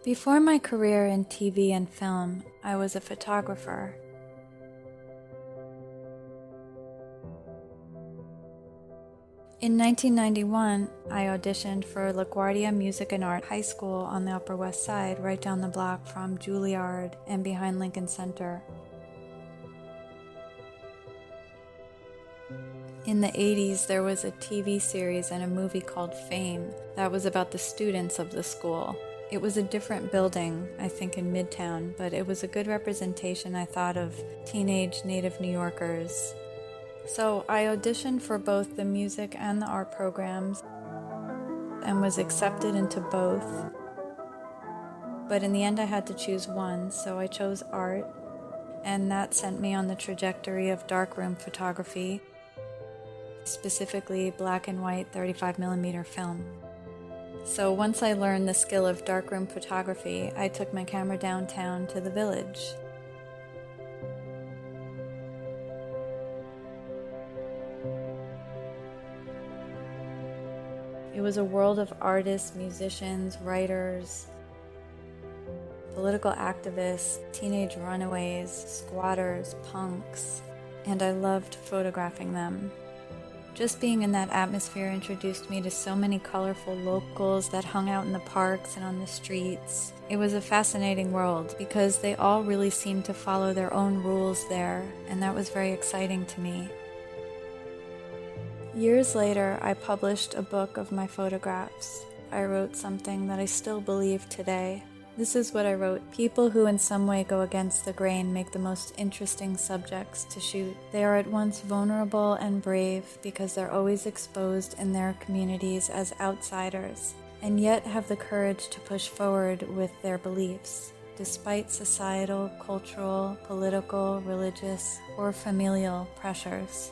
Before my career in TV and film, I was a photographer. In 1991, I auditioned for LaGuardia Music and Art High School on the Upper West Side, right down the block from Juilliard and behind Lincoln Center. In the 80s, there was a TV series and a movie called Fame that was about the students of the school. It was a different building, I think in Midtown, but it was a good representation, I thought, of teenage native New Yorkers. So I auditioned for both the music and the art programs and was accepted into both. But in the end I had to choose one, so I chose art, and that sent me on the trajectory of darkroom photography, specifically black and white 35mm film. So once I learned the skill of darkroom photography, I took my camera downtown to the Village. It was a world of artists, musicians, writers, political activists, teenage runaways, squatters, punks, and I loved photographing them. Just being in that atmosphere introduced me to so many colorful locals that hung out in the parks and on the streets. It was a fascinating world because they all really seemed to follow their own rules there, and that was very exciting to me. Years later, I published a book of my photographs. I wrote something that I still believe today. This is what I wrote. People who in some way go against the grain make the most interesting subjects to shoot. They are at once vulnerable and brave because they're always exposed in their communities as outsiders, and yet have the courage to push forward with their beliefs, despite societal, cultural, political, religious, or familial pressures.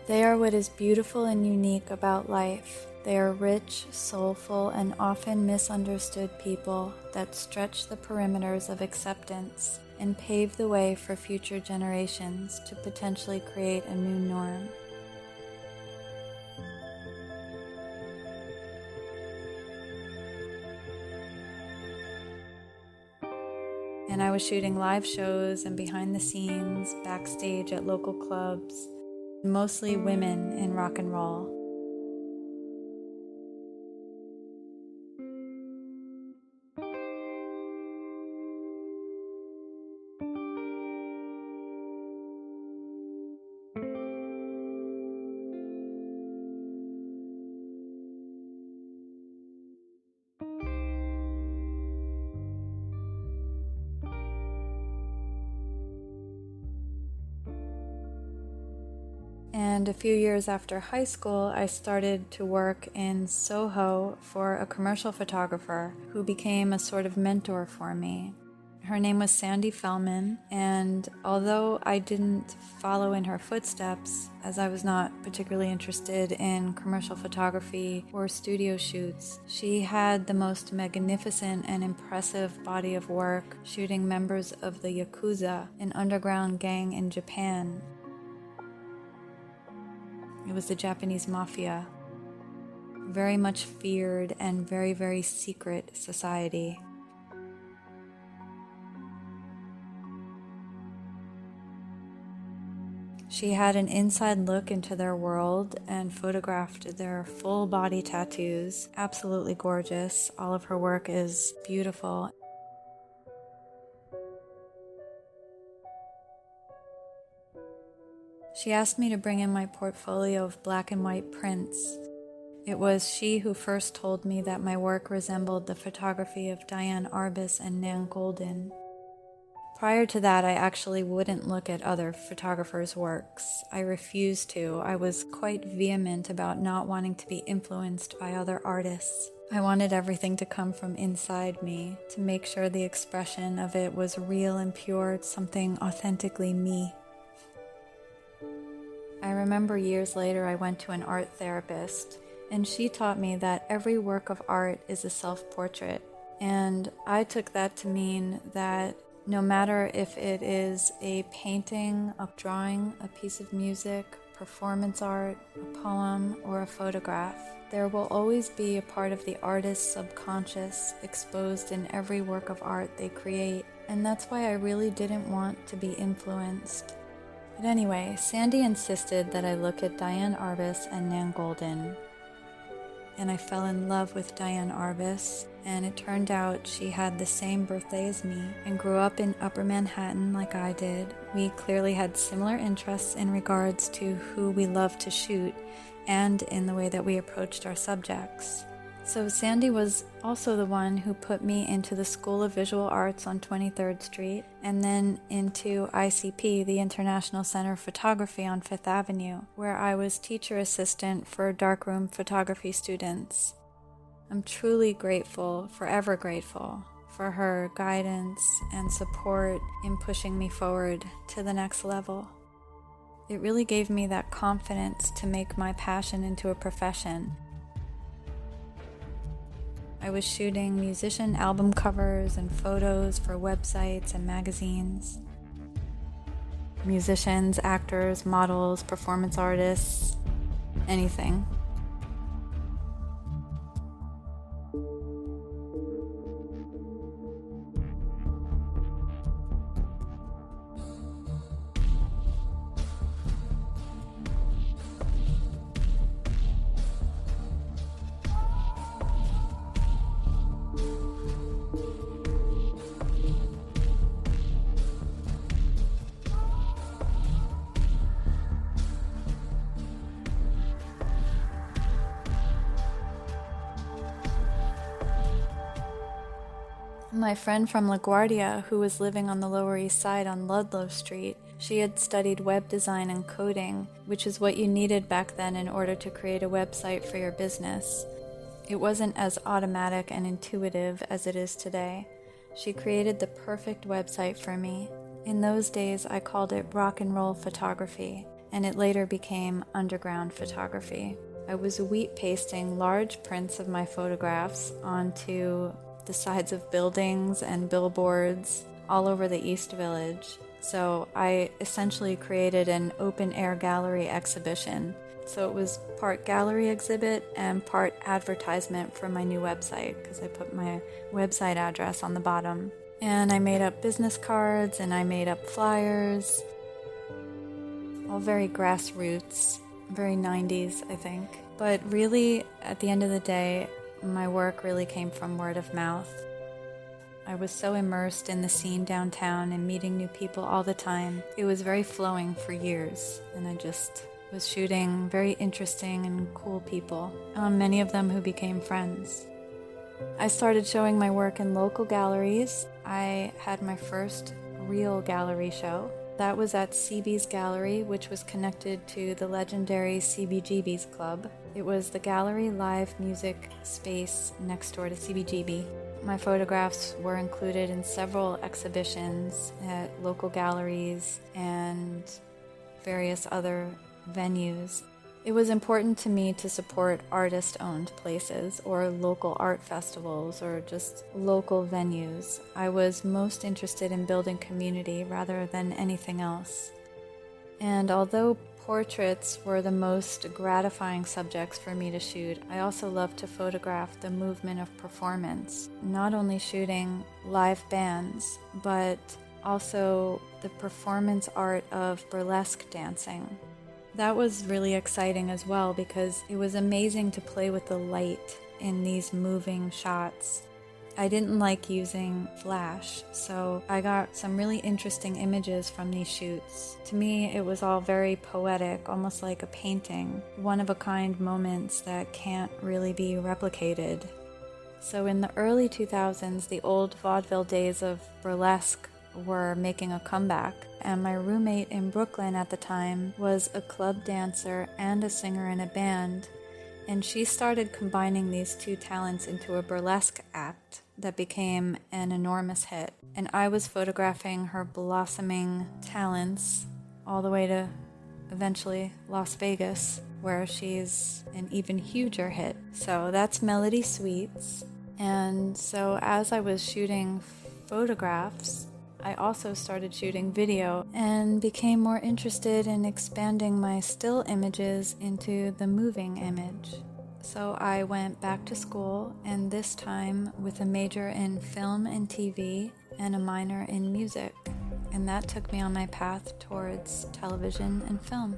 They are what is beautiful and unique about life. They are rich, soulful, and often misunderstood people that stretch the perimeters of acceptance and pave the way for future generations to potentially create a new norm. And I was shooting live shows and behind the scenes, backstage at local clubs, mostly women in rock and roll. And a few years after high school, I started to work in Soho for a commercial photographer who became a sort of mentor for me. Her name was Sandy Fellman, and although I didn't follow in her footsteps, as I was not particularly interested in commercial photography or studio shoots, she had the most magnificent and impressive body of work shooting members of the Yakuza, an underground gang in Japan. It was the Japanese mafia, very much feared and very, very secret society. She had an inside look into their world and photographed their full body tattoos. Absolutely gorgeous. All of her work is beautiful. She asked me to bring in my portfolio of black and white prints. It was she who first told me that my work resembled the photography of Diane Arbus and Nan Goldin. Prior to that, I actually wouldn't look at other photographers' works. I refused to. I was quite vehement about not wanting to be influenced by other artists. I wanted everything to come from inside me, to make sure the expression of it was real and pure, something authentically me. I remember years later I went to an art therapist, and she taught me that every work of art is a self-portrait. And I took that to mean that no matter if it is a painting, a drawing, a piece of music, performance art, a poem, or a photograph. There will always be a part of the artist's subconscious exposed in every work of art they create, and that's why I really didn't want to be influenced. But anyway, Sandy insisted that I look at Diane Arbus and Nan Goldin, and I fell in love with Diane Arbus, and it turned out she had the same birthday as me and grew up in Upper Manhattan like I did. We clearly had similar interests in regards to who we loved to shoot and in the way that we approached our subjects. So Sandy was also the one who put me into the School of Visual Arts on 23rd Street and then into ICP, the International Center of Photography on 5th Avenue, where I was teacher assistant for darkroom photography students. I'm truly grateful, forever grateful, for her guidance and support in pushing me forward to the next level. It really gave me that confidence to make my passion into a profession. I was shooting musician album covers and photos for websites and magazines. Musicians, actors, models, performance artists, anything. My friend from LaGuardia, who was living on the Lower East Side on Ludlow Street, she had studied web design and coding, which is what you needed back then in order to create a website for your business. It wasn't as automatic and intuitive as it is today. She created the perfect website for me. In those days, I called it rock and roll photography, and it later became underground photography. I was wheat pasting large prints of my photographs onto the sides of buildings and billboards all over the East Village. So I essentially created an open-air gallery exhibition. So it was part gallery exhibit and part advertisement for my new website, because I put my website address on the bottom. And I made up business cards and I made up flyers, all very grassroots, very 90s, I think. But really, at the end of the day, my work really came from word of mouth. I was so immersed in the scene downtown and meeting new people all the time. It was very flowing for years, and I just was shooting very interesting and cool people, many of them who became friends. I started showing my work in local galleries. I had my first real gallery show. That was at CB's Gallery, which was connected to the legendary CBGB's Club. It was the gallery live music space next door to CBGB. My photographs were included in several exhibitions at local galleries and various other venues. It was important to me to support artist-owned places or local art festivals or just local venues. I was most interested in building community rather than anything else. And although portraits were the most gratifying subjects for me to shoot, I also loved to photograph the movement of performance, not only shooting live bands, but also the performance art of burlesque dancing. That was really exciting as well because it was amazing to play with the light in these moving shots. I didn't like using flash, so I got some really interesting images from these shoots. To me, it was all very poetic, almost like a painting, one-of-a-kind moments that can't really be replicated. So in the early 2000s, the old vaudeville days of burlesque were making a comeback, and my roommate in Brooklyn at the time was a club dancer and a singer in a band, and she started combining these two talents into a burlesque act that became an enormous hit. And I was photographing her blossoming talents all the way to eventually Las Vegas, where she's an even huger hit. So that's Melody Sweets. And so as I was shooting photographs I also started shooting video and became more interested in expanding my still images into the moving image. So I went back to school, and this time with a major in film and TV and a minor in music. And that took me on my path towards television and film.